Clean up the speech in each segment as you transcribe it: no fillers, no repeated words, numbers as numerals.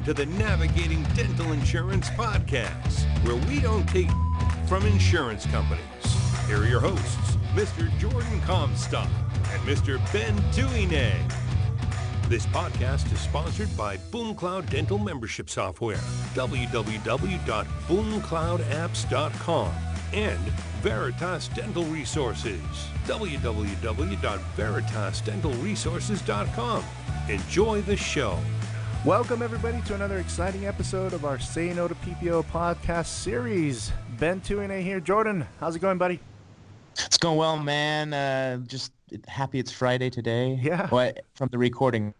to the Navigating Dental Insurance Podcast, where we don't take from insurance companies. Here are your hosts, Mr. Jordan Comstock and Mr. Ben Tuine. This podcast is sponsored by BoomCloud Dental Membership Software, www.boomcloudapps.com, and Veritas Dental Resources, www.veritasdentalresources.com. Enjoy the show. Welcome, everybody, to another exciting episode of our Say No to PPO podcast series. Ben Tuine here. Jordan, how's it going, buddy? It's going well, man. Just happy it's Friday today. Yeah. Well, from the recording,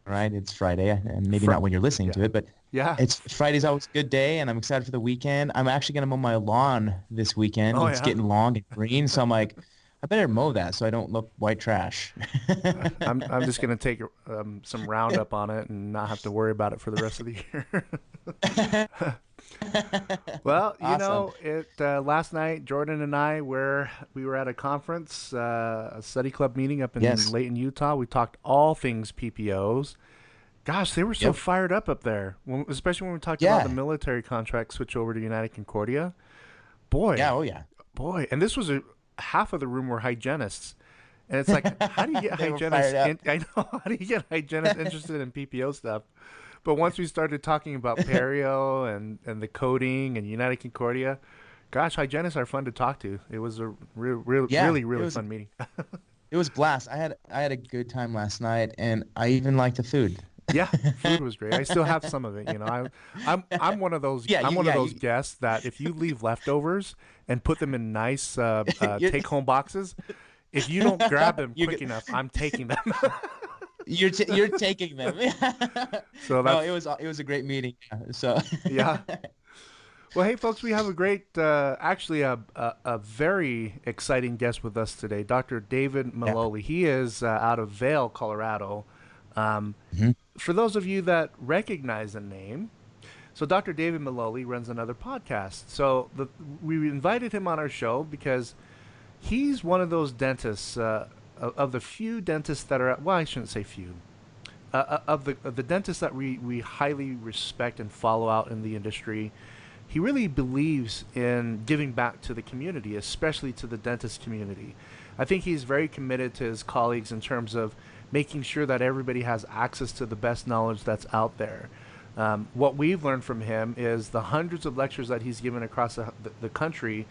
right? It's Friday, and maybe not when you're listening to it, but yeah, Friday's always a good day, and I'm excited for the weekend. I'm actually going to mow my lawn this weekend. It's getting long and green, so I'm like, I better mow that so I don't look white trash. I'm just going to take some Roundup on it and not have to worry about it for the rest of the year. Well, Awesome. Last night, Jordan and I we were at a conference, a study club meeting up in Layton, Utah. We talked all things PPOs. Gosh, they were so fired up there, especially when we talked about the military contract switch over to United Concordia. Boy. Yeah, oh yeah. Boy, and this was half of the room were hygienists. And it's like, how do you get hygienists? I know, how do you get hygienists interested in PPO stuff? But once we started talking about perio and the coding and United Concordia, gosh, hygienists are fun to talk to. It was a really fun meeting. It was blast. I had a good time last night, and I even liked the food. Yeah, food was great. I still have some of it. I'm one of those. Those guests that if you leave leftovers and put them in nice take-home boxes, if you don't grab them quick enough, I'm taking them. You're taking them. So it was a great meeting. So yeah. Well, hey folks, we have a great, actually a very exciting guest with us today, Dr. David Maloley. He is out of Vail, Colorado. For those of you that recognize the name, so Dr. David Maloley runs another podcast. So we invited him on our show because he's one of those dentists, of the few dentists that are, well, I shouldn't say few, of the dentists that we highly respect and follow out in the industry. He really believes in giving back to the community, especially to the dentist community. I think he's very committed to his colleagues in terms of making sure that everybody has access to the best knowledge that's out there. What we've learned from him is the hundreds of lectures that he's given across the country.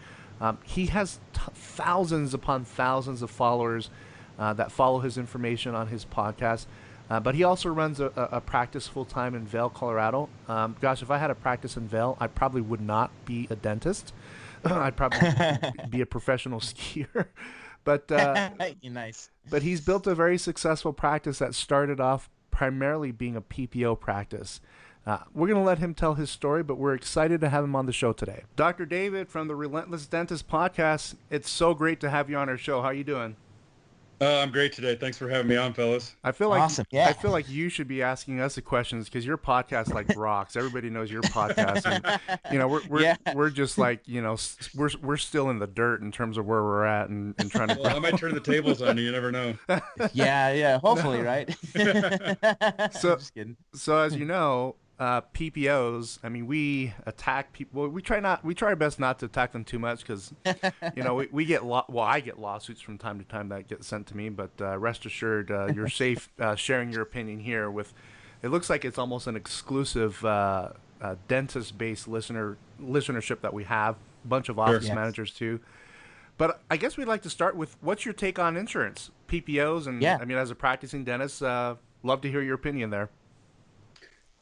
He has thousands upon thousands of followers that follow his information on his podcast. But he also runs a practice full-time in Vail, Colorado. Gosh, if I had a practice in Vail, I probably would not be a dentist. I'd probably be a professional skier. But nice. But he's built a very successful practice that started off primarily being a PPO practice. We're going to let him tell his story, but we're excited to have him on the show today. Dr. David from the Relentless Dentist podcast, it's so great to have you on our show. How are you doing? I'm great today. Thanks for having me on, fellas. I feel like awesome. Yeah. I feel like you should be asking us the questions because your podcast like rocks. Everybody knows your podcast, and we're just like we're still in the dirt in terms of where we're at and trying to. Well, I might turn the tables on you. You never know. Yeah. Hopefully, right? Just kidding. So as you know, PPOs. I mean, we attack people. Well, we try our best not to attack them too much because, we get I get lawsuits from time to time that get sent to me. But rest assured, you're safe sharing your opinion here. With it looks like it's almost an exclusive dentist-based listenership that we have. A bunch of office managers too. But I guess we'd like to start with what's your take on insurance, PPOs, and I mean, as a practicing dentist, love to hear your opinion there.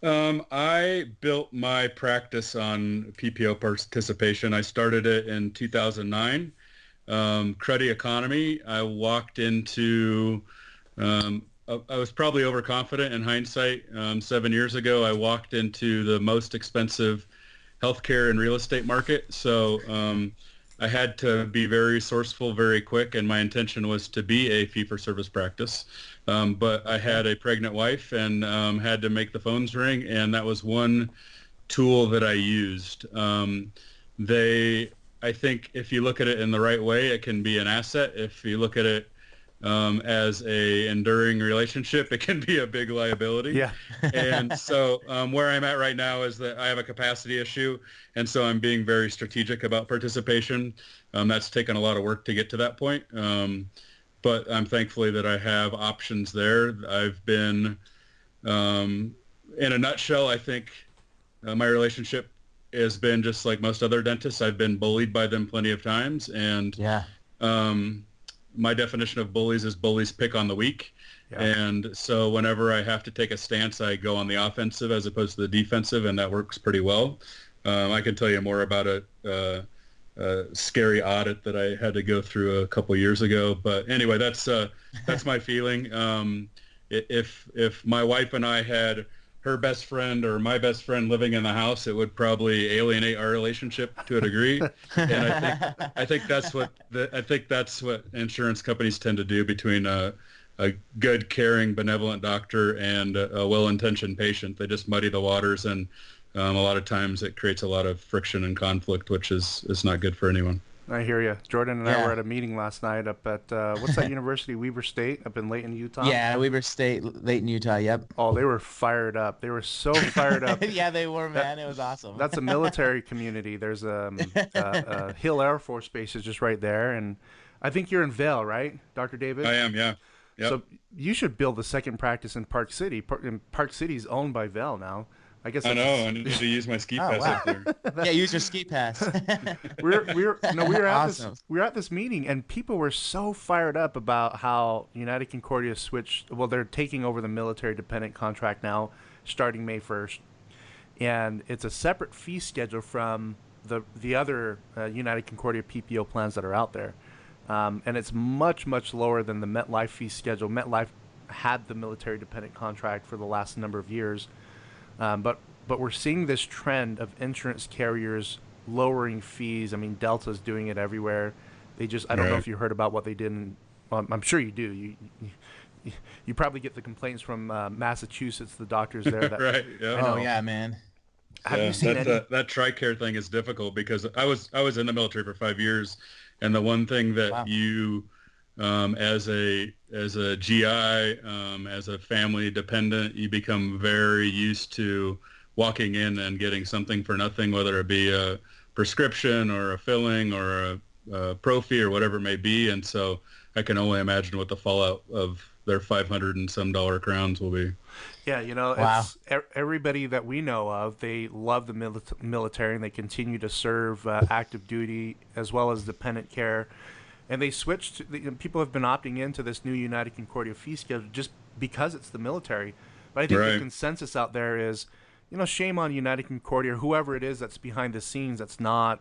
I built my practice on PPO participation. I started it in 2009. Cruddy economy. I walked into, I was probably overconfident in hindsight. 7 years ago, I walked into the most expensive healthcare and real estate market. So I had to be very resourceful, very quick, and my intention was to be a fee-for-service practice. But I had a pregnant wife and had to make the phones ring, and that was one tool that I used. I think if you look at it in the right way, it can be an asset. If you look at it as a enduring relationship, it can be a big liability. Yeah. And so where I'm at right now is that I have a capacity issue, and so I'm being very strategic about participation. That's taken a lot of work to get to that point. But I'm thankfully that I have options there. I've been, in a nutshell, I think my relationship has been just like most other dentists. I've been bullied by them plenty of times, and Yeah. My definition of bullies is bullies pick on the weak. Yeah. And so whenever I have to take a stance, I go on the offensive as opposed to the defensive, and that works pretty well. I can tell you more about a scary audit that I had to go through a couple years ago. But anyway, that's my feeling. If my wife and I had her best friend or my best friend living in the house, it would probably alienate our relationship to a degree. And I think that's what insurance companies tend to do between a good, caring, benevolent doctor and a well-intentioned patient. They just muddy the waters, and a lot of times it creates a lot of friction and conflict, which is not good for anyone. I hear you. Jordan and I were at a meeting last night up at, what's that university, Weber State, up in Layton, Utah? Yeah, Weber State, Layton, Utah, yep. Oh, they were fired up. They were so fired up. Yeah, they were, man. It was awesome. That's a military community. There's a Hill Air Force Base is just right there. And I think you're in Vail, right, Dr. David? I am, yeah. Yep. So you should build the second practice in Park City. Park City's owned by Vail now. I guess I know. I need to use my ski pass up there. Yeah, use your ski pass. we were awesome. at this meeting, and people were so fired up about how United Concordia switched. Well, they're taking over the military dependent contract now, starting May 1st, and it's a separate fee schedule from the other United Concordia PPO plans that are out there, and it's much lower than the MetLife fee schedule. MetLife had the military dependent contract for the last number of years. But we're seeing this trend of insurance carriers lowering fees. I mean, Delta's doing it everywhere. I don't know if you heard about what they did. I'm sure you do. You probably get the complaints from Massachusetts, the doctors there. That, right. Yeah. Oh yeah, man. Have you seen that TRICARE thing is difficult because I was in the military for 5 years, and the one thing that you as a GI, as a family dependent, you become very used to walking in and getting something for nothing, whether it be a prescription or a filling or a pro fee or whatever it may be. And so I can only imagine what the fallout of their $500 and some crowns will be. Yeah, it's everybody that we know of, they love the military, and they continue to serve active duty as well as dependent care. And they switched. People have been opting into this new United Concordia fee schedule just because it's the military. But I think the consensus out there is, shame on United Concordia, whoever it is that's behind the scenes that's not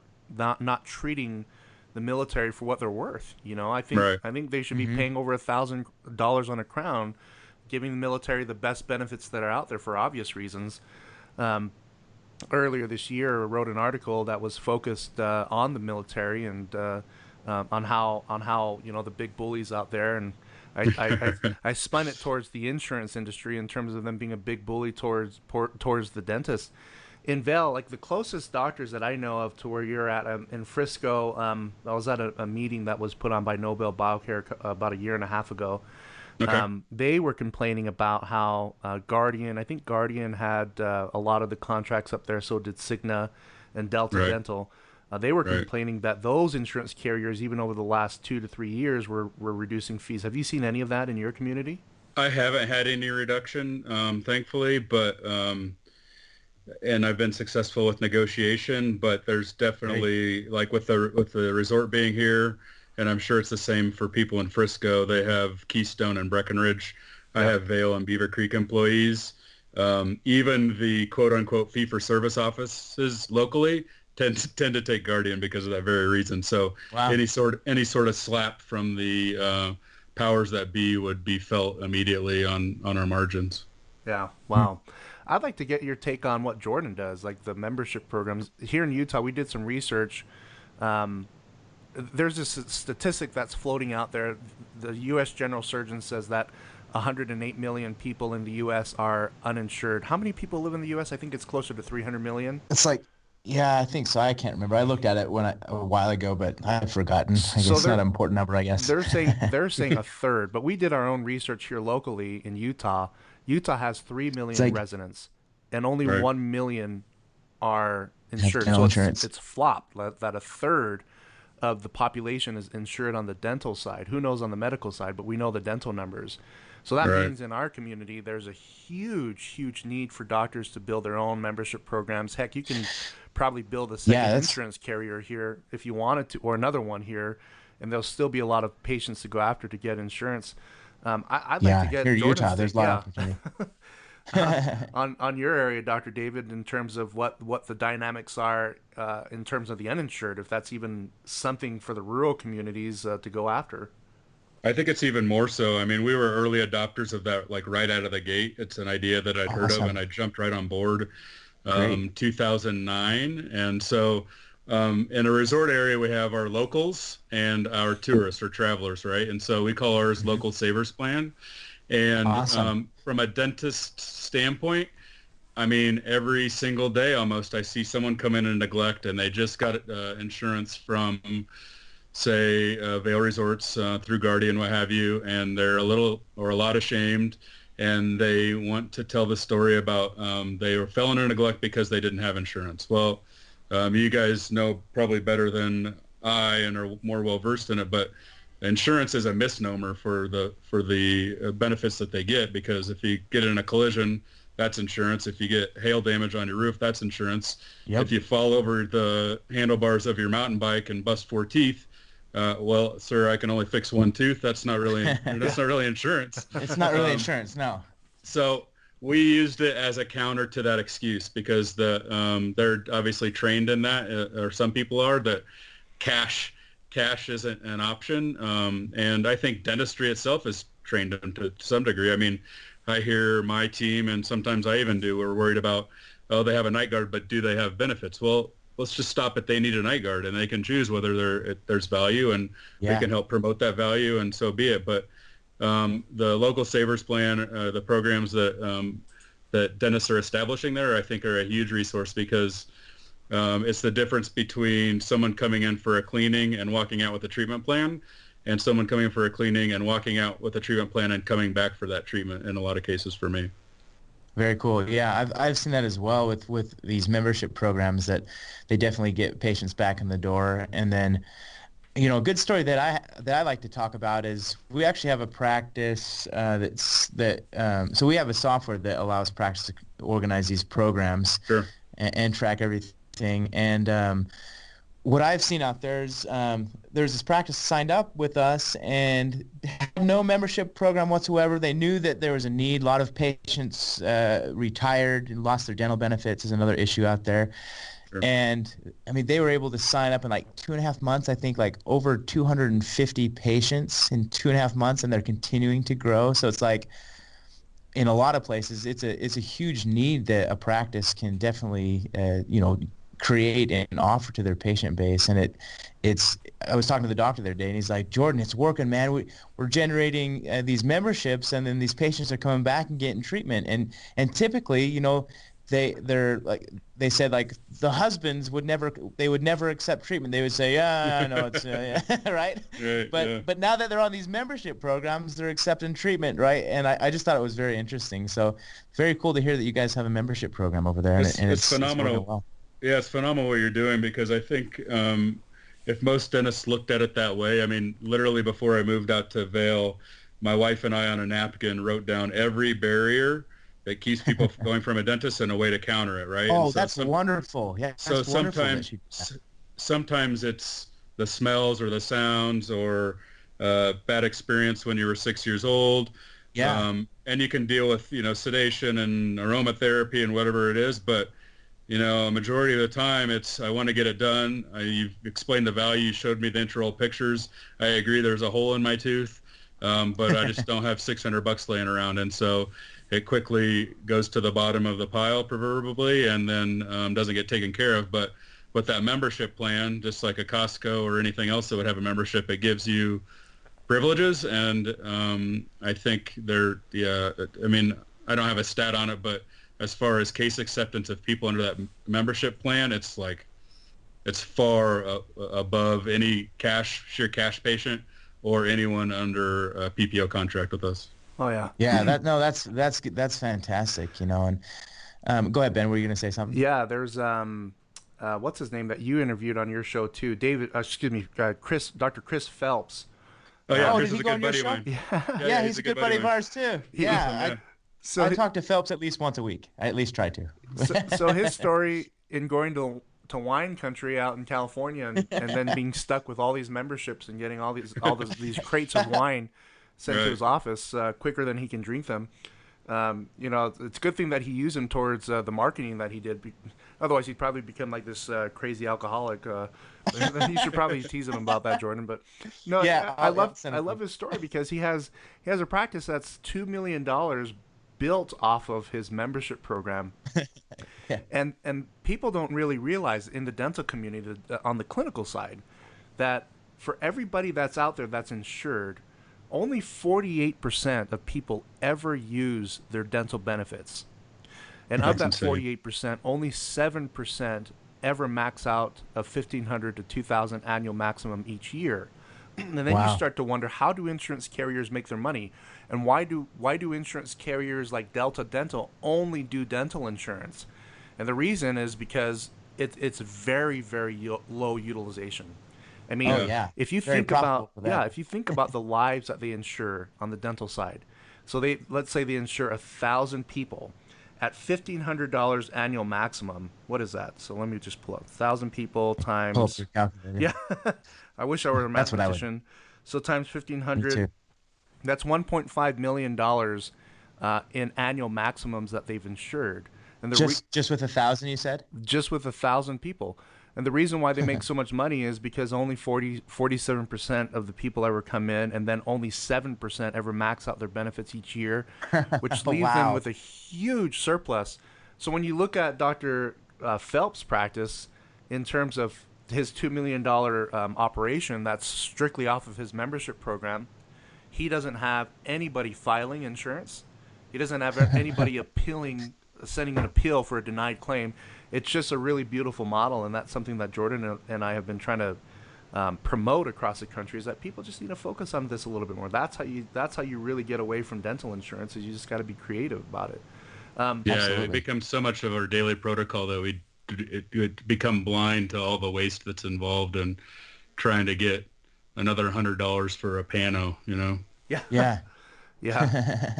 treating the military for what they're worth. I think they should be paying over $1,000 on a crown, giving the military the best benefits that are out there for obvious reasons. Earlier this year, I wrote an article that was focused on the military and on how the big bullies out there, and I spun it towards the insurance industry in terms of them being a big bully towards the dentist. In Vail, like the closest doctors that I know of to where you're at in Frisco, I was at a meeting that was put on by Nobel Biocare about a year and a half ago. Okay. They were complaining about how Guardian had a lot of the contracts up there, so did Cigna and Delta Dental. They were complaining that those insurance carriers, even over the last 2 to 3 years, were reducing fees. Have you seen any of that in your community? I haven't had any reduction, thankfully, but and I've been successful with negotiation. But there's definitely, like with the resort being here, and I'm sure it's the same for people in Frisco. They have Keystone and Breckenridge. I have Vail and Beaver Creek employees. Even the quote unquote fee for service offices locally tend to take Guardian because of that very reason. So any sort of slap from the powers that be would be felt immediately on our margins. Yeah. Wow. I'd like to get your take on what Jordan does, like the membership programs. Here in Utah, we did some research. There's this statistic that's floating out there. The U.S. General Surgeon says that 108 million people in the U.S. are uninsured. How many people live in the U.S.? I think it's closer to 300 million. It's like Yeah, I think so. I can't remember. I looked at it a while ago, but I've forgotten. I guess So it's not an important number, I guess. they're saying a third, but we did our own research here locally in Utah. Utah has 3 It's million like residents, and only Right. 1 million are have insured. dental So it's insurance. it's flopped that a third of the population is insured on the dental side. Who knows on the medical side, but we know the dental numbers. So that Right. means in our community, there's a huge need for doctors to build their own membership programs. Heck, you can probably build a Yeah, second insurance carrier here if you wanted to, or another one here, and there'll still be a lot of patients to go after to get insurance. I'd like to Yeah, here get in Jordan's Utah, there's take, a lot of yeah, opportunity. on your area, Dr. David, in terms of what the dynamics are in terms of the uninsured, if that's even something for the rural communities to go after. I think it's even more so. I mean, we were early adopters of that, like right out of the gate. It's an idea that I'd heard of, and Awesome. I jumped right on board Great. 2009. And so in a resort area, we have our locals and our tourists or travelers, right? And so we call ours Mhm. Local Savers Plan. And Awesome. from a dentist standpoint, I mean, every single day almost, I see someone come in and neglect, and they just got insurance from, say, Vail Resorts through Guardian, what have you, and they're a little or a lot ashamed, and they want to tell the story about they were fell into neglect because they didn't have insurance. Well, you guys know probably better than I and are more well versed in it, but insurance is a misnomer for the benefits that they get, because if you get in a collision, that's insurance. If you get hail damage on your roof, that's insurance. Yep. If you fall over the handlebars of your mountain bike and bust 4 teeth, well, sir, I can only fix one tooth. That's not really insurance. It's not really Um, insurance, no. so we used it as a counter to that excuse, because they're obviously trained in that, or some people are, that cash cash isn't an option. And I think dentistry itself is trained them to some degree. I mean, I hear my team, and sometimes I even do, we're worried about, oh, they have a night guard, but do they have benefits? Well, let's just stop it. They need a night guard, and they can choose whether there's value, and we Yeah. can help promote that value, and so be it. But the local savers plan, the programs that dentists are establishing there, I think are a huge resource, because it's the difference between someone coming in for a cleaning and walking out with a treatment plan, and someone coming in for a cleaning and walking out with a treatment plan and coming back for that treatment in a lot of cases for me. Very cool. Yeah, I've seen that as well with these membership programs, that they definitely get patients back in the door. And then, a good story that I like to talk about is we actually have a practice so we have a software that allows practice to organize these programs Sure. and track everything. And what I've seen out there's this practice signed up with us and had no membership program whatsoever. They knew that there was a need. A lot of patients retired and lost their dental benefits is another issue out there. Sure. And I mean, they were able to sign up in like 2.5 months, I think like over 250 patients in 2.5 months, and they're continuing to grow. So it's like, in a lot of places, it's a huge need that a practice can definitely create and offer to their patient base. And it's I was talking to the doctor the other day, and he's like, Jordan, it's working, man. We're generating these memberships, and then these patients are coming back and getting treatment. And typically, they're like, they said like the husbands would never accept treatment. They would say, yeah, no, it's yeah. Right. Right, But yeah. but now that they're on these membership programs, they're accepting treatment, right? And I just thought it was very interesting. So very cool to hear that you guys have a membership program over there, It's, and it's it's phenomenal. working well. Yeah, it's phenomenal what you're doing, because I think if most dentists looked at it that way, I mean, literally before I moved out to Vail, my wife and I on a napkin wrote down every barrier that keeps people going from a dentist and a way to counter it, right? Oh, And so that's wonderful. Yeah, so that's wonderful that you do that. sometimes it's the smells or the sounds, or bad experience when you were 6 years old. Yeah. And you can deal with, sedation and aromatherapy and whatever it is, but a majority of the time it's, I want to get it done. You've explained the value. You showed me the intraoral pictures. I agree there's a hole in my tooth, but I just don't have $600 laying around. And so it quickly goes to the bottom of the pile, proverbially, and then doesn't get taken care of. But with that membership plan, just like a Costco or anything else that would have a membership, it gives you privileges. And I think I mean, I don't have a stat on it, but as far as case acceptance of people under that membership plan, it's far above any sheer cash patient or anyone under a PPO contract with us. Oh yeah. Yeah, that's fantastic, and go ahead, Ben, were you going to say something? Yeah, there's what's his name that you interviewed on your show too? Dr. Chris Phelps. Oh yeah, Oh, Chris did is he a go good on your buddy of show? mine. Yeah, he's a good buddy of ours too. Yeah, So I talk to Phelps at least once a week. I at least try to. so his story in going to wine country out in California and then being stuck with all these memberships and getting all these crates of wine sent to his office quicker than he can drink them. It's a good thing that he used them towards the marketing that he did. Otherwise, he'd probably become like this crazy alcoholic. You should probably tease him about that, Jordan. But no, yeah, I love his story because he has a practice that's $2 million built off of his membership program. Yeah. And people don't really realize in the dental community on the clinical side that for everybody that's out there that's insured, only 48% of people ever use their dental benefits. And of that 48%, only 7% ever max out a $1,500 to $2,000 annual maximum each year. And then you start to wonder, how do insurance carriers make their money? And why do insurance carriers like Delta Dental only do dental insurance? And the reason is because it's very, very low utilization. I mean, if you think about the lives that they insure on the dental side, so let's say they insure 1,000 people at $1,500 annual maximum. What is that? So let me just pull up 1,000 people times. Yeah, I wish I were a mathematician. So times 1,500. That's $1.5 million in annual maximums that they've insured. And just with 1,000, you said? Just with 1,000 people. And the reason why they make so much money is because only 47% of the people ever come in, and then only 7% ever max out their benefits each year, which leaves them with a huge surplus. So when you look at Dr. Phelps' practice in terms of his $2 million operation that's strictly off of his membership program, he doesn't have anybody filing insurance. He doesn't have anybody sending an appeal for a denied claim. It's just a really beautiful model, and that's something that Jordan and I have been trying to promote across the country, is that people just need to focus on this a little bit more. That's how you really get away from dental insurance, is you just got to be creative about it. It becomes so much of our daily protocol that we become blind to all the waste that's involved in trying to get another $100 for a pano, Yeah.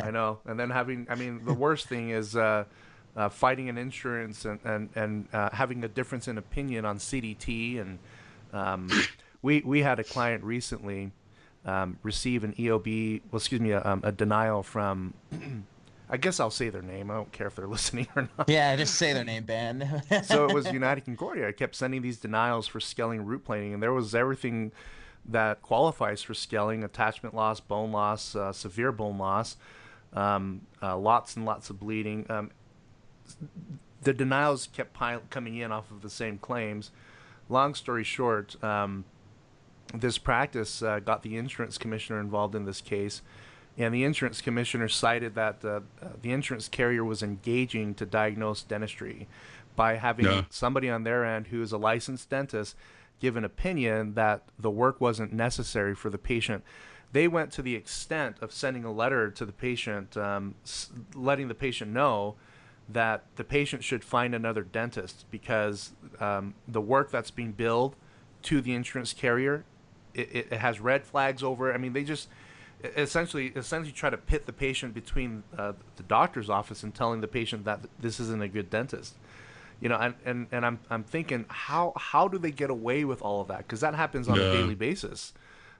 I know. And then the worst thing is fighting an insurance and having a difference in opinion on CDT. And we had a client recently receive an EOB, a denial from, I guess I'll say their name. I don't care if they're listening or not. Yeah, just say their name, Ben. So it was United Concordia. I kept sending these denials for scaling root planing, and there was everything that qualifies for scaling: attachment loss, bone loss, severe bone loss, lots and lots of bleeding. The denials kept coming in off of the same claims. Long story short, this practice got the insurance commissioner involved in this case, and the insurance commissioner cited that the insurance carrier was engaging to diagnose dentistry by having somebody on their end who is a licensed dentist give an opinion that the work wasn't necessary for the patient. They went to the extent of sending a letter to the patient, letting the patient know that the patient should find another dentist because the work that's being billed to the insurance carrier, it has red flags over it. I mean, they just essentially try to pit the patient between the doctor's office and telling the patient that this isn't a good dentist. And I'm thinking, how do they get away with all of that? Because that happens on a daily basis.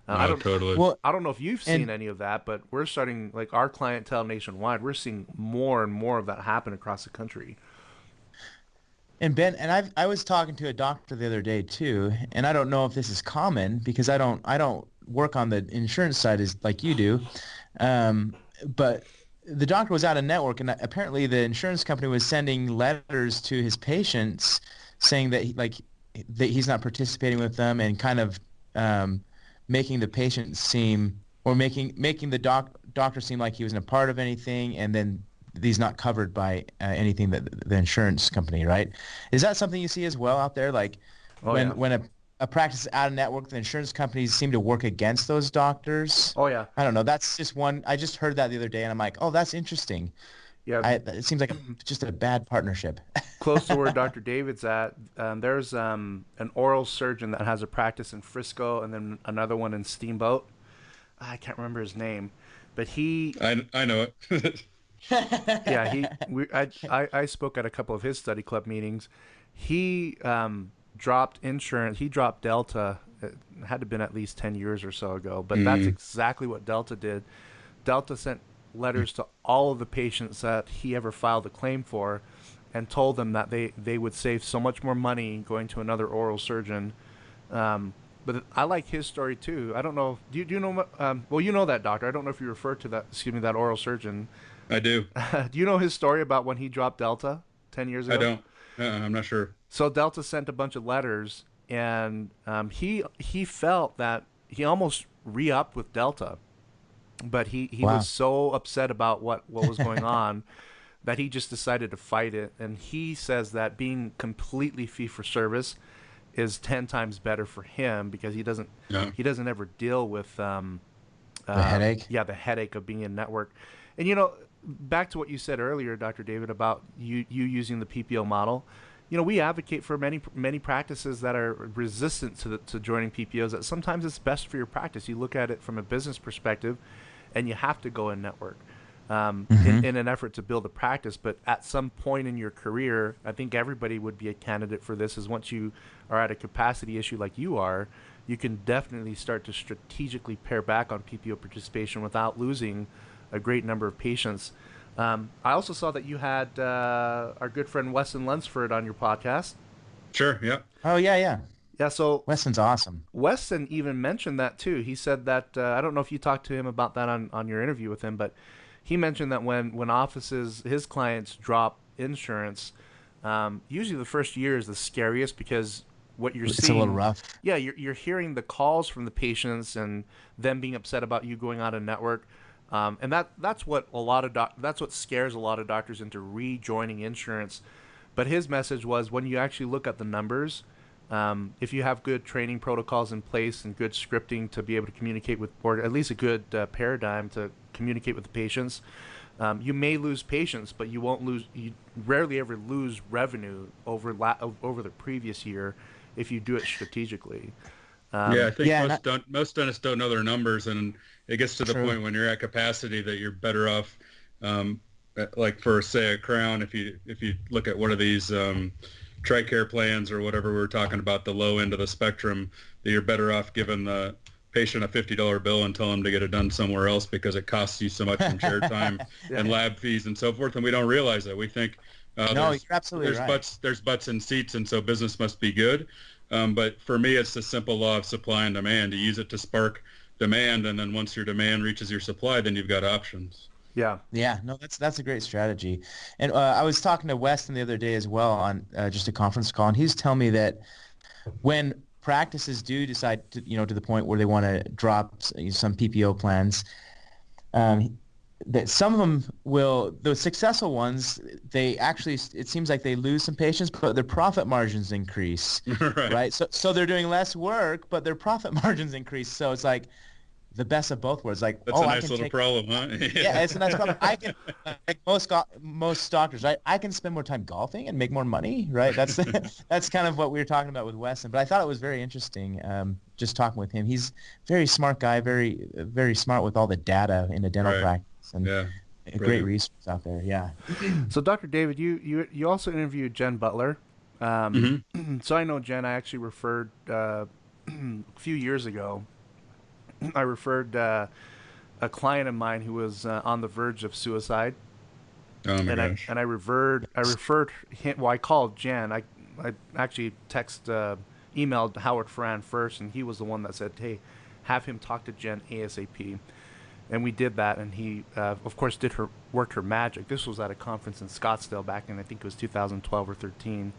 Totally. Well, I don't know if you've seen any of that, but we're starting, like our clientele nationwide, we're seeing more and more of that happen across the country. And Ben, and I was talking to a doctor the other day too, and I don't know if this is common because I don't work on the insurance side as like you do, but the doctor was out of network, and apparently the insurance company was sending letters to his patients saying that he's not participating with them, and kind of making the patient seem, or making the doctor seem like he wasn't a part of anything, and then these not covered by anything that the insurance company, right? Is that something you see as well out there? Like when a practice is out of network, the insurance companies seem to work against those doctors. Oh yeah. I don't know. That's just one. I just heard that the other day, and I'm like, oh, that's interesting. Yeah. It seems like just a bad partnership. Close to where Dr. David's at, there's an oral surgeon that has a practice in Frisco and then another one in Steamboat. I can't remember his name, but I know it. yeah, I spoke at a couple of his study club meetings. He dropped insurance. He dropped Delta. It had to have been at least 10 years or so ago, but that's exactly what Delta did. Delta sent letters to all of the patients that he ever filed a claim for and told them that they would save so much more money going to another oral surgeon. But I like his story too. I don't know. Do you know? Well, you know that doctor. I don't know if you refer to that. Excuse me, that oral surgeon. I do. Do you know his story about when he dropped Delta 10 years ago? I don't. I'm not sure. So Delta sent a bunch of letters, and he felt that he almost re-upped with Delta, but he was so upset about what was going on that he just decided to fight it. And he says that being completely fee for service is 10 times better for him because he doesn't ever deal with the headache. Yeah, the headache of being in network. And you know, back to what you said earlier, Dr. David, about you using the PPO model. You know, we advocate for many practices that are resistant to joining PPOs. That sometimes it's best for your practice. You look at it from a business perspective, and you have to go in network in an effort to build a practice. But at some point in your career, I think everybody would be a candidate for this. Is once you are at a capacity issue like you are, you can definitely start to strategically pare back on PPO participation without losing a great number of patients. I also saw that you had our good friend Weston Lunsford on your podcast. Sure, yeah. Oh, yeah. Yeah, so Weston's awesome. Weston even mentioned that too. He said that, I don't know if you talked to him about that on your interview with him, but he mentioned that when offices, his clients drop insurance, usually the first year is the scariest because what you're seeing... It's a little rough. Yeah, you're hearing the calls from the patients and them being upset about you going out of network. And that's what that's what scares a lot of doctors into rejoining insurance. But his message was when you actually look at the numbers, if you have good training protocols in place and good scripting to be able to communicate with, or at least a good paradigm to communicate with the patients, you may lose patients, but you rarely ever lose revenue over the previous year if you do it strategically. I think most dentists don't know their numbers, and it gets to the point when you're at capacity that you're better off, like for say a crown. If you look at one of these TRICARE plans or whatever we were talking about, the low end of the spectrum, that you're better off giving the patient a $50 bill and tell them to get it done somewhere else because it costs you so much in chair time and lab fees and so forth, and we don't realize that. We think no, you're absolutely right. There's butts in seats, and so business must be good. But for me, it's the simple law of supply and demand. You use it to spark demand, and then once your demand reaches your supply, then you've got options. Yeah. No, that's a great strategy. And I was talking to Weston the other day as well on just a conference call, and he's telling me that when practices do decide to, to the point where they want to drop some PPO plans, that some of them the successful ones, they actually, it seems like they lose some patients, but their profit margins increase, right? So they're doing less work, but their profit margins increase. So it's like the best of both worlds. Like, that's a nice little problem, huh? Yeah, it's a nice problem. I can, like most doctors, right? I can spend more time golfing and make more money, right? That's that's kind of what we were talking about with Weston. But I thought it was very interesting, just talking with him. He's a very smart guy, very, very smart with all the data in a dental practice. And great resource out there, yeah. So, Dr. David, you also interviewed Jen Butler. So I know Jen. I actually referred a few years ago. I referred a client of mine who was on the verge of suicide. Oh my gosh! I referred him. Well, I called Jen. I actually emailed Howard Ferran first, and he was the one that said, "Hey, have him talk to Jen ASAP." And we did that, and he, of course, worked her magic. This was at a conference in Scottsdale back in, I think it was 2012 or 13.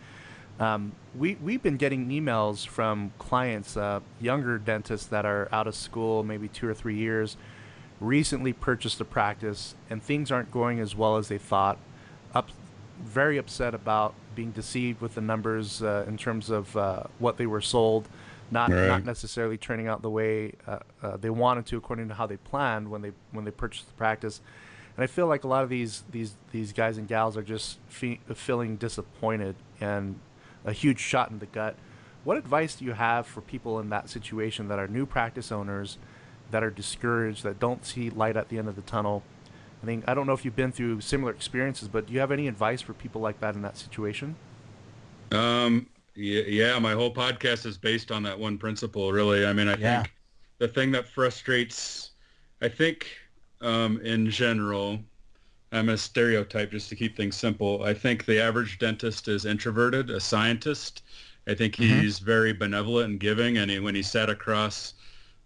We've been getting emails from clients, younger dentists that are out of school, maybe 2 or 3 years, recently purchased a practice and things aren't going as well as they thought, very upset about being deceived with the numbers in terms of what they were sold, not Right. necessarily turning out the way they wanted to according to how they planned when they purchased the practice. And I feel like a lot of these guys and gals are just feeling disappointed and a huge shot in the gut. What advice do you have for people in that situation that are new practice owners, that are discouraged, that don't see light at the end of the tunnel? I don't know if you've been through similar experiences, but do you have any advice for people like that in that situation? Yeah, my whole podcast is based on that one principle, really. I mean, I Yeah. think the thing that frustrates, I think, in general, I'm a stereotype just to keep things simple. I think the average dentist is introverted, a scientist. I think he's very benevolent and giving, and when he sat across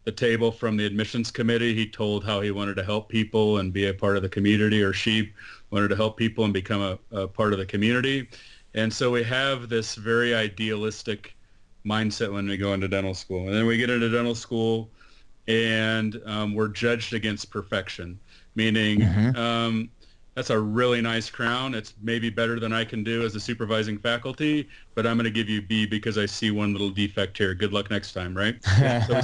the table from the admissions committee, he told how he wanted to help people and be a part of the community, or she wanted to help people and become a part of the community. And so we have this very idealistic mindset when we go into dental school. And then we get into dental school and we're judged against perfection, meaning that's a really nice crown. It's maybe better than I can do as a supervising faculty, but I'm going to give you B because I see one little defect here. Good luck next time, right? So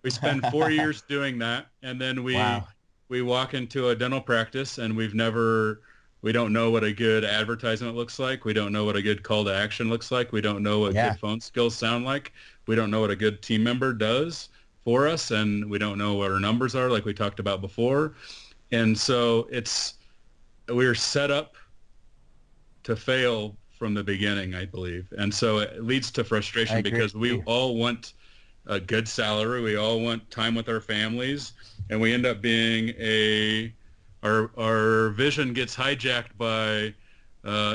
we spend 4 years doing that, and then Wow. we walk into a dental practice, and we don't know what a good advertisement looks like. We don't know what a good call to action looks like. We don't know what good phone skills sound like. We don't know what a good team member does for us, and we don't know what our numbers are, like we talked about before. And so we're set up to fail from the beginning, I believe. And so it leads to frustration because we all want a good salary. We all want time with our families, and we end up being our vision gets hijacked by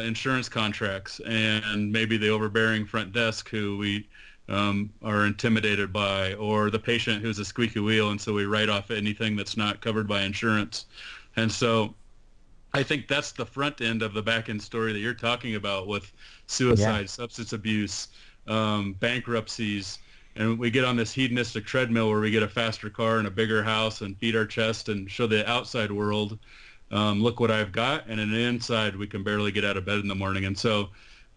insurance contracts and maybe the overbearing front desk who we are intimidated by, or the patient who's a squeaky wheel, and so we write off anything that's not covered by insurance. And so I think that's the front end of the back end story that you're talking about with suicide, substance abuse, bankruptcies. And we get on this hedonistic treadmill where we get a faster car and a bigger house and beat our chest and show the outside world, look what I've got. And in the inside, we can barely get out of bed in the morning. And so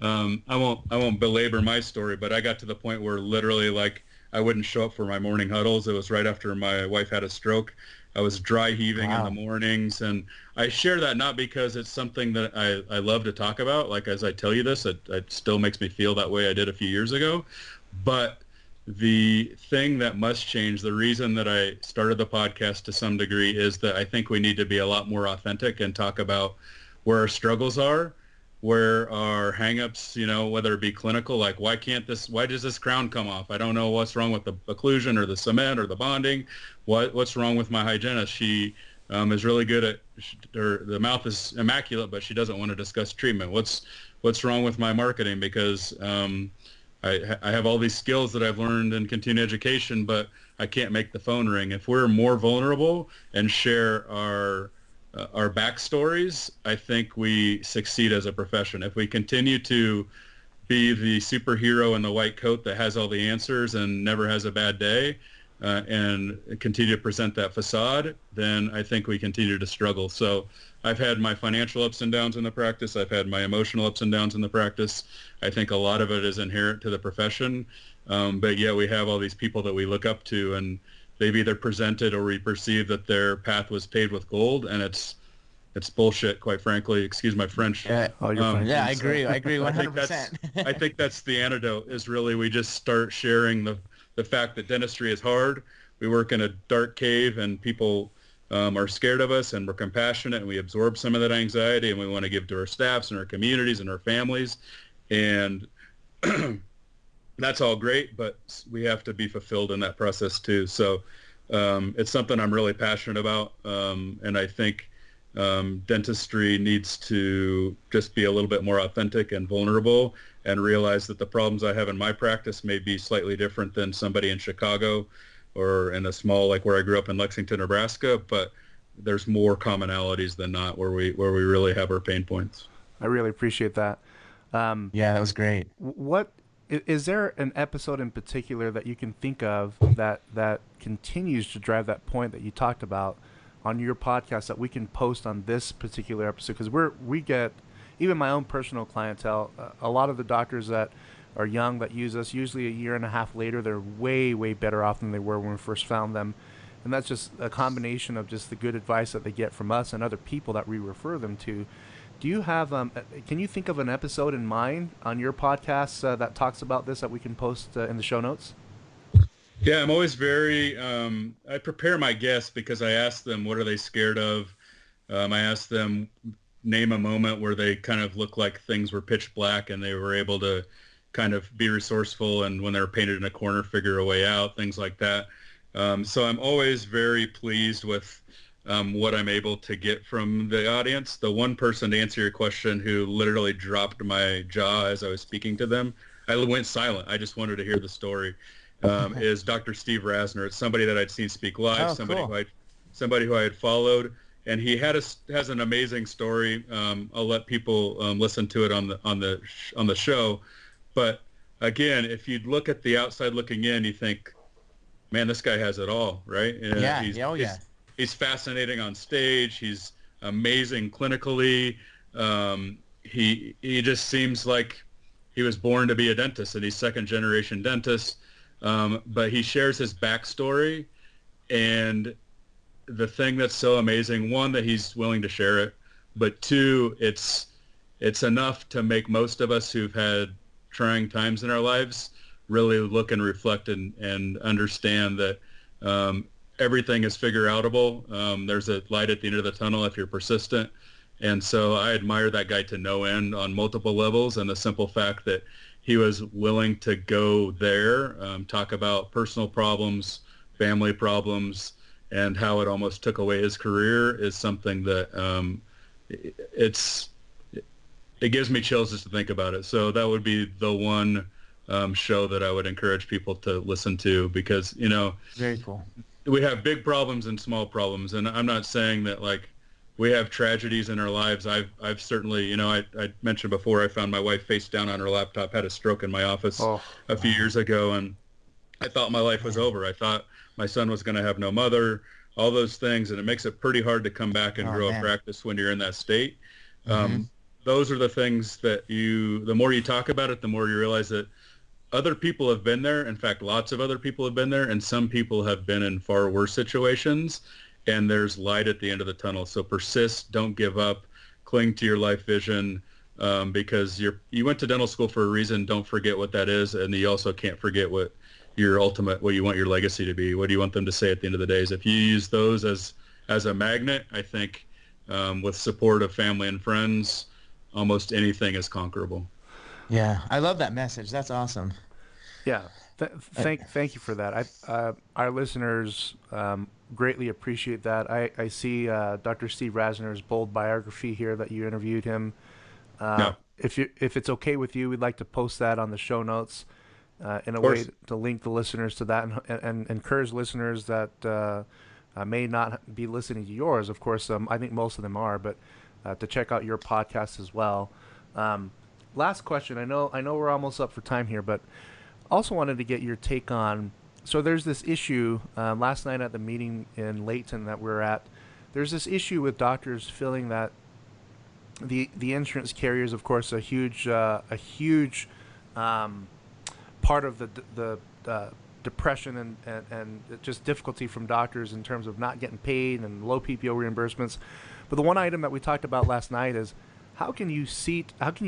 I won't belabor my story, but I got to the point where literally like I wouldn't show up for my morning huddles. It was right after my wife had a stroke. I was dry heaving in the mornings, and I share that not because it's something that I love to talk about. Like as I tell you this, it still makes me feel that way I did a few years ago. But the thing that must change, the reason that I started the podcast to some degree, is that I think we need to be a lot more authentic and talk about where our struggles are, where our hangups, whether it be clinical, like why does this crown come off? I don't know what's wrong with the occlusion or the cement or the bonding. What's wrong with my hygienist? She is really good at, or the mouth is immaculate, but she doesn't want to discuss treatment. What's wrong with my marketing? Because I have all these skills that I've learned in continuing education, but I can't make the phone ring. If we're more vulnerable and share our backstories, I think we succeed as a profession. If we continue to be the superhero in the white coat that has all the answers and never has a bad day, and continue to present that facade, then I think we continue to struggle. So I've had my financial ups and downs in the practice. I've had my emotional ups and downs in the practice. I think a lot of it is inherent to the profession. But yeah, we have all these people that we look up to, and they've either presented or we perceive that their path was paved with gold, and it's bullshit, quite frankly. Excuse my French. Yeah, I agree. I agree 100%. I think that's the antidote, is really we just start sharing the fact that dentistry is hard. We work in a dark cave, and people are scared of us, and we're compassionate, and we absorb some of that anxiety, and we want to give to our staffs and our communities and our families. And that's all great, but we have to be fulfilled in that process too. So it's something I'm really passionate about, and I think dentistry needs to just be a little bit more authentic and vulnerable, and realize that the problems I have in my practice may be slightly different than somebody in Chicago or in a small, like where I grew up in Lexington, Nebraska, but there's more commonalities than not where we really have our pain points. I really appreciate that. Yeah, that was great. What Is there an episode in particular that you can think of that continues to drive that point that you talked about on your podcast that we can post on this particular episode? Because we get, even my own personal clientele, a lot of the doctors that are young that use us, usually a year and a half later, they're way better off than they were when we first found them. And that's just a combination of just the good advice that they get from us and other people that we refer them to. Do you have, can you think of an episode in mind on your podcast that talks about this that we can post in the show notes? Yeah, I'm always very, I prepare my guests because I ask them, what are they scared of? I ask them, name a moment where they kind of look like things were pitch black and they were able to kind of be resourceful, and when they were painted in a corner, figure a way out, things like that. So I'm always very pleased with what I'm able to get from the audience. The one person, to answer your question, who literally dropped my jaw as I was speaking to them, I went silent. I just wanted to hear the story, is Dr. Steve Rasner. It's somebody that I'd seen speak live, somebody who I had followed, and he has an amazing story. I'll let people listen to it on the show. But again, if you look at the outside looking in, you think, man, this guy has it all, right? He's fascinating on stage. He's amazing clinically. He just seems like he was born to be a dentist, and he's second generation dentist. But he shares his backstory, and the thing that's so amazing, one, that he's willing to share it, but two, it's enough to make most of us who've had trying times in our lives really look and reflect and understand that everything is figure outable. There's a light at the end of the tunnel if you're persistent. And so I admire that guy to no end on multiple levels, and the simple fact that he was willing to go there, talk about personal problems, family problems, and how it almost took away his career is something that it gives me chills just to think about it. So that would be the one show that I would encourage people to listen to, because, very cool. We have big problems and small problems, and I'm not saying that like we have tragedies in our lives. I've certainly, I mentioned before, I found my wife face down on her laptop, had a stroke in my office a few years ago, and I thought my life was over. I thought my son was going to have no mother, all those things, and it makes it pretty hard to come back and grow a practice when you're in that state. Those are the things that the more you talk about it, the more you realize that other people have been there. In fact, lots of other people have been there, and some people have been in far worse situations, and there's light at the end of the tunnel. So persist, don't give up, cling to your life vision, because you went to dental school for a reason. Don't forget what that is, and you also can't forget what you want your legacy to be. What do you want them to say at the end of the day? Is if you use those as a magnet, I think with support of family and friends, almost anything is conquerable. Yeah, I love that message. That's awesome. Yeah, thank you for that. Our listeners greatly appreciate that. I see Dr. Steve Rasner's bold biography here that you interviewed him. If it's okay with you, we'd like to post that on the show notes in a way to link the listeners to that and encourage listeners that may not be listening to yours. Of course, I think most of them are, but to check out your podcast as well. Last question. I know we're almost up for time here, but also wanted to get your take on. So there's this issue last night at the meeting in Layton that we're at. There's this issue with doctors feeling that the insurance carriers, of course, a huge part of the depression and just difficulty from doctors in terms of not getting paid and low PPO reimbursements. But the one item that we talked about last night is how can you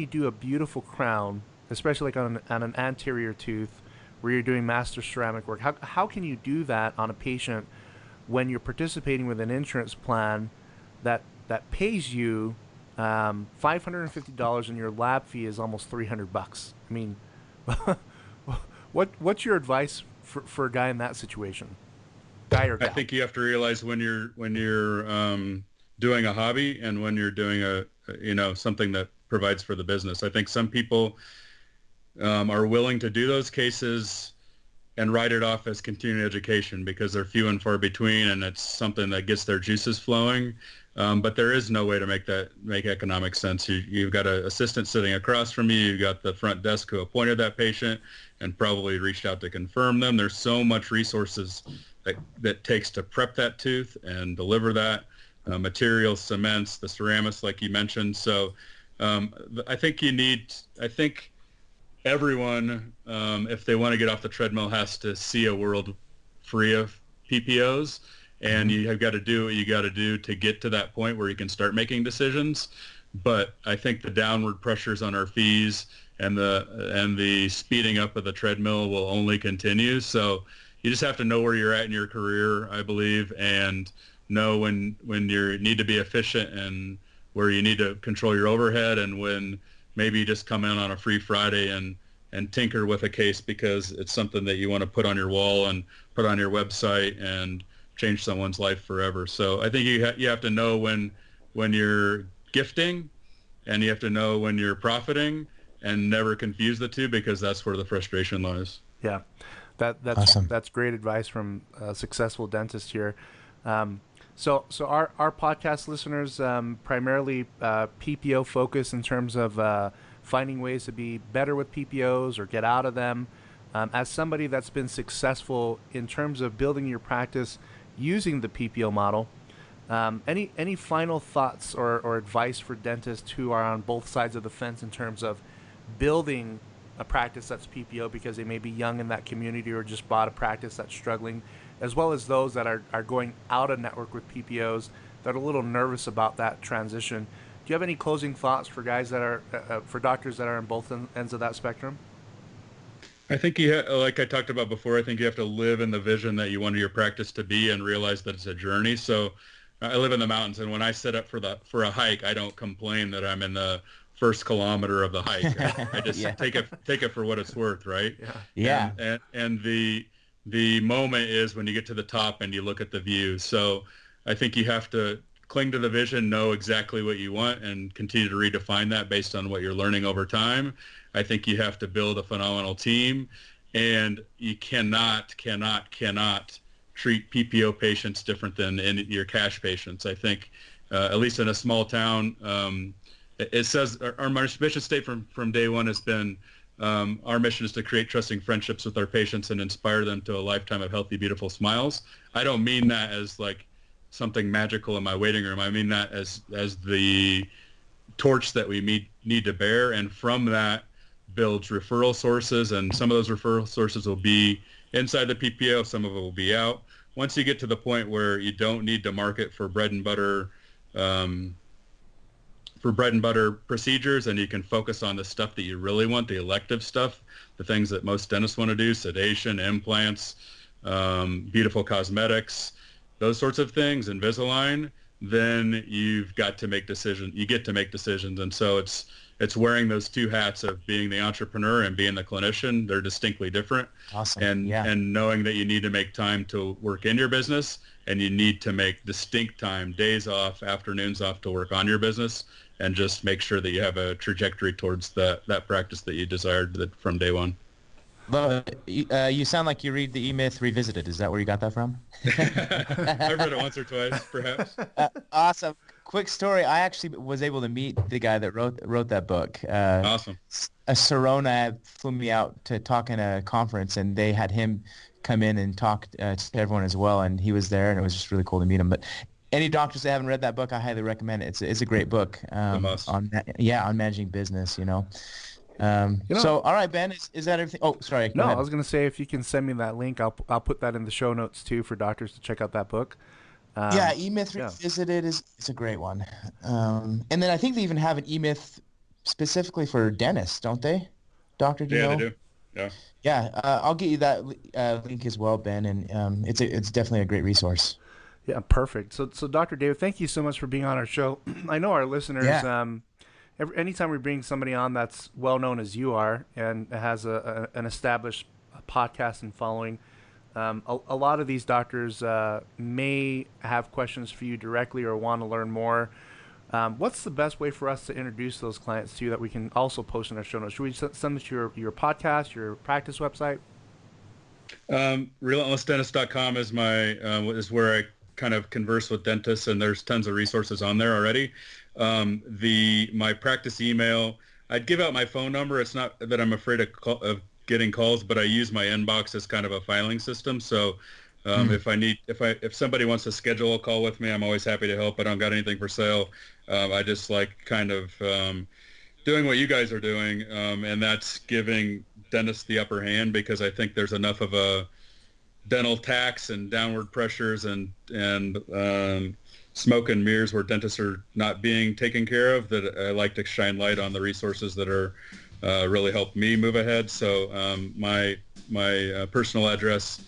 do a beautiful crown, especially like on an anterior tooth where you're doing master ceramic work? How can you do that on a patient when you're participating with an insurance plan that pays you $550 and your lab fee is almost $300? I mean, what's your advice for a guy in that situation? Guy or gal? I think you have to realize when you're doing a hobby and when you're doing something that provides for the business. I think some people are willing to do those cases and write it off as continuing education because they're few and far between, and it's something that gets their juices flowing. But there is no way to make economic sense. You've got an assistant sitting across from you. You've got the front desk who appointed that patient and probably reached out to confirm them. There's so much resources that takes to prep that tooth and deliver that. Materials, cements, the ceramics, like you mentioned. So I think everyone, if they want to get off the treadmill, has to see a world free of PPOs. And you have got to do what you got to do to get to that point where you can start making decisions. But I think the downward pressures on our fees and the speeding up of the treadmill will only continue. So you just have to know where you're at in your career, I believe, and know when you need to be efficient and where you need to control your overhead, and when maybe you just come in on a free Friday and tinker with a case because it's something that you want to put on your wall and put on your website and change someone's life forever. So I think you have to know when you're gifting, and you have to know when you're profiting, and never confuse the two, because that's where the frustration lies. Yeah, that's awesome. That's great advice from a successful dentist here. So our podcast listeners, primarily PPO focus in terms of finding ways to be better with PPOs or get out of them. As somebody that's been successful in terms of building your practice using the PPO model, any final thoughts or advice for dentists who are on both sides of the fence in terms of building a practice that's PPO because they may be young in that community or just bought a practice that's struggling, as well as those that are going out of network with PPOs that are a little nervous about that transition? Do you have any closing thoughts for guys that are for doctors that are on both ends of that spectrum? I think like I talked about before, I think you have to live in the vision that you want your practice to be and realize that it's a journey. So I live in the mountains, and when I set up for a hike, I don't complain that I'm in the first kilometer of the hike. I just take it for what it's worth, right? Yeah. And the moment is when you get to the top and you look at the view. So I think you have to cling to the vision, know exactly what you want, and continue to redefine that based on what you're learning over time. I think you have to build a phenomenal team, and you cannot treat PPO patients different than your cash patients. I think, at least in a small town, it says our mission statement from day one has been, our mission is to create trusting friendships with our patients and inspire them to a lifetime of healthy, beautiful smiles. I don't mean that as like something magical in my waiting room. I mean that as the torch that we need to bear, and from that builds referral sources, and some of those referral sources will be inside the PPO, some of it will be out. Once you get to the point where you don't need to market for bread and butter procedures, and you can focus on the stuff that you really want, the elective stuff, the things that most dentists want to do, sedation, implants, beautiful cosmetics, those sorts of things, Invisalign, then you get to make decisions. And so it's wearing those two hats of being the entrepreneur and being the clinician. They're distinctly different. Awesome. And knowing that you need to make time to work in your business, and you need to make distinct time, days off, afternoons off, to work on your business, and just make sure that you have a trajectory towards that practice that you desired from day one. Love it. You sound like you read the E-Myth Revisited. Is that where you got that from? I've read it once or twice, perhaps. Awesome. Quick story. I actually was able to meet the guy that wrote that book. Awesome. Serona flew me out to talk in a conference, and they had him come in and talk to everyone as well, and he was there, and it was just really cool to meet him. But any doctors that haven't read that book, I highly recommend it. It's a great book on managing business, you know. So all right, Ben, is that everything? Oh, sorry. No, I was going to say, if you can send me that link, I'll put that in the show notes too for doctors to check out that book. E-Myth Revisited it's a great one. And then I think they even have an E-Myth specifically for dentists, don't they? Doctor, do you know? They do. Yeah. Yeah, I'll get you that link as well, Ben, and it's definitely a great resource. Yeah, perfect. So Dr. David, thank you so much for being on our show. I know our listeners. Yeah. Anytime we bring somebody on that's well known as you are and has an established podcast and following, a lot of these doctors may have questions for you directly or want to learn more. What's the best way for us to introduce those clients to you that we can also post in our show notes? Should we send them to your podcast, your practice website? Relentlessdentist.com is is where kind of converse with dentists, and there's tons of resources on there already. My practice email, I'd give out my phone number. It's not that I'm afraid of getting calls, but I use my inbox as kind of a filing system. So if somebody wants to schedule a call with me, I'm always happy to help. I don't got anything for sale. I just like kind of doing what you guys are doing, and that's giving dentists the upper hand, because I think there's enough of a dental tax and downward pressures and smoke and mirrors where dentists are not being taken care of, that I like to shine light on the resources that are really help me move ahead. So my personal address,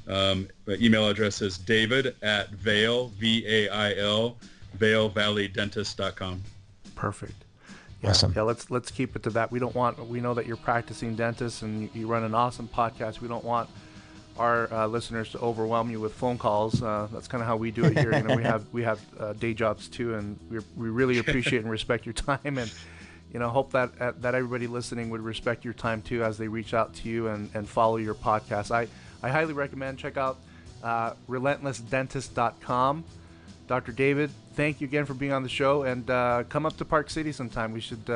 email address is david@vail, V-A-I-L, VailValleyDentist.com. Perfect. Awesome. Yeah, let's keep it to that. We know that you're practicing dentists and you run an awesome podcast. We don't want our listeners to overwhelm you with phone calls. That's kind of how we do it here. You know, we have day jobs too, and we really appreciate and respect your time, and hope that everybody listening would respect your time too as they reach out to you and follow your podcast. I highly recommend check out relentlessdentist.com. Dr. David, thank you again for being on the show, and come up to Park City sometime. We should.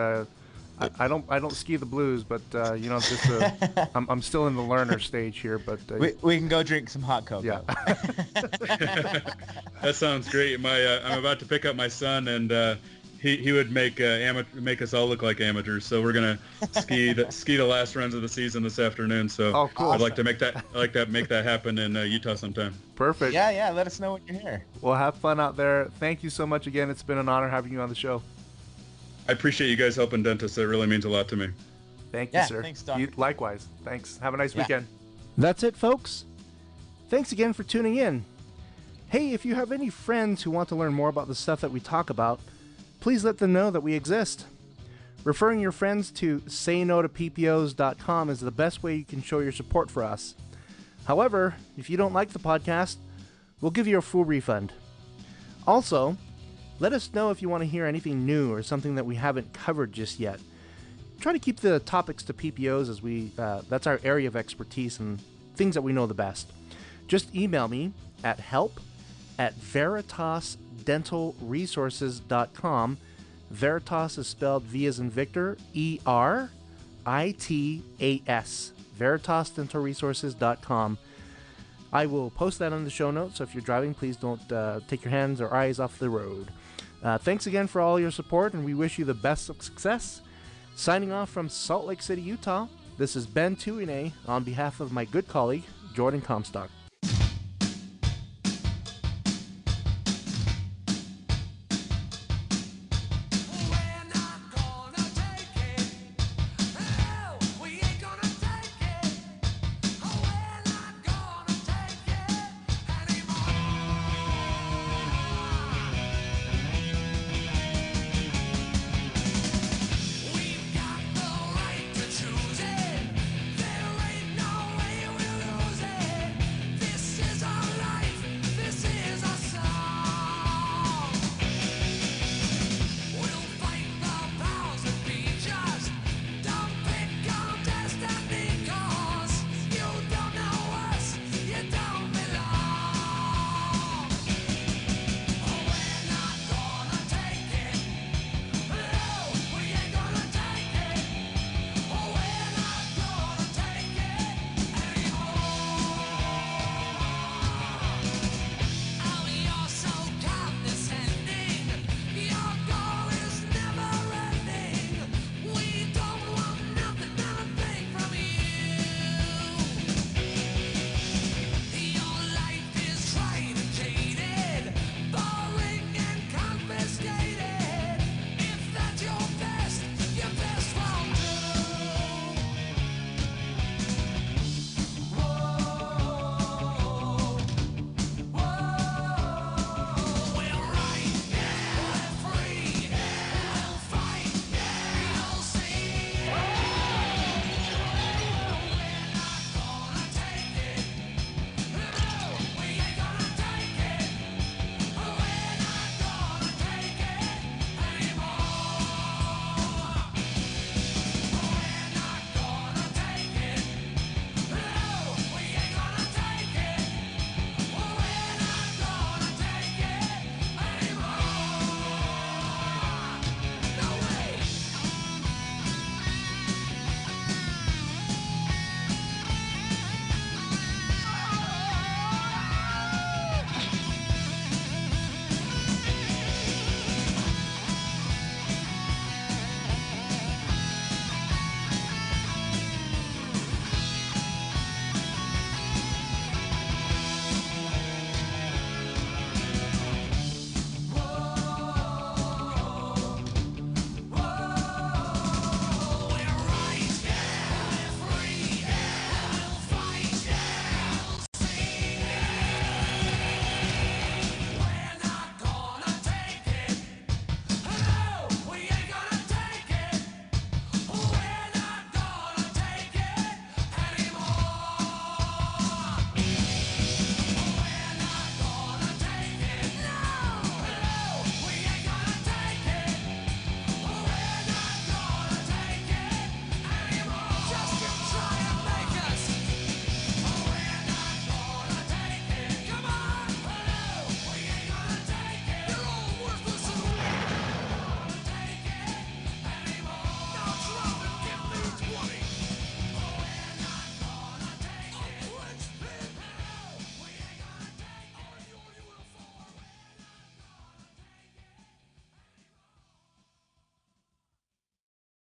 I don't ski the blues, but I'm still in the learner stage here. But we can go drink some hot cocoa. Yeah. That sounds great. I'm about to pick up my son, and he would make us all look like amateurs. So we're gonna ski the last runs of the season this afternoon. So cool. I'd like to make that happen in Utah sometime. Perfect. Yeah. Let us know when you're here. Well, have fun out there. Thank you so much again. It's been an honor having you on the show. I appreciate you guys helping dentists. It really means a lot to me. Thank you, sir. Thanks, Doc. Likewise. Thanks. Have a nice weekend. That's it, folks. Thanks again for tuning in. Hey, if you have any friends who want to learn more about the stuff that we talk about, please let them know that we exist. Referring your friends to saynotoppos.com is the best way you can show your support for us. However, if you don't like the podcast, we'll give you a full refund. Also, let us know if you want to hear anything new or something that we haven't covered just yet. Try to keep the topics to PPOs as that's our area of expertise and things that we know the best. Just email me at help@veritasdentalresources.com. Veritas is spelled V as in Victor, ERITAS. veritasdentalresources.com. I will post that on the show notes, so if you're driving, please don't take your hands or eyes off the road. Thanks again for all your support, and we wish you the best of success. Signing off from Salt Lake City, Utah, this is Ben Tuine on behalf of my good colleague, Jordan Comstock.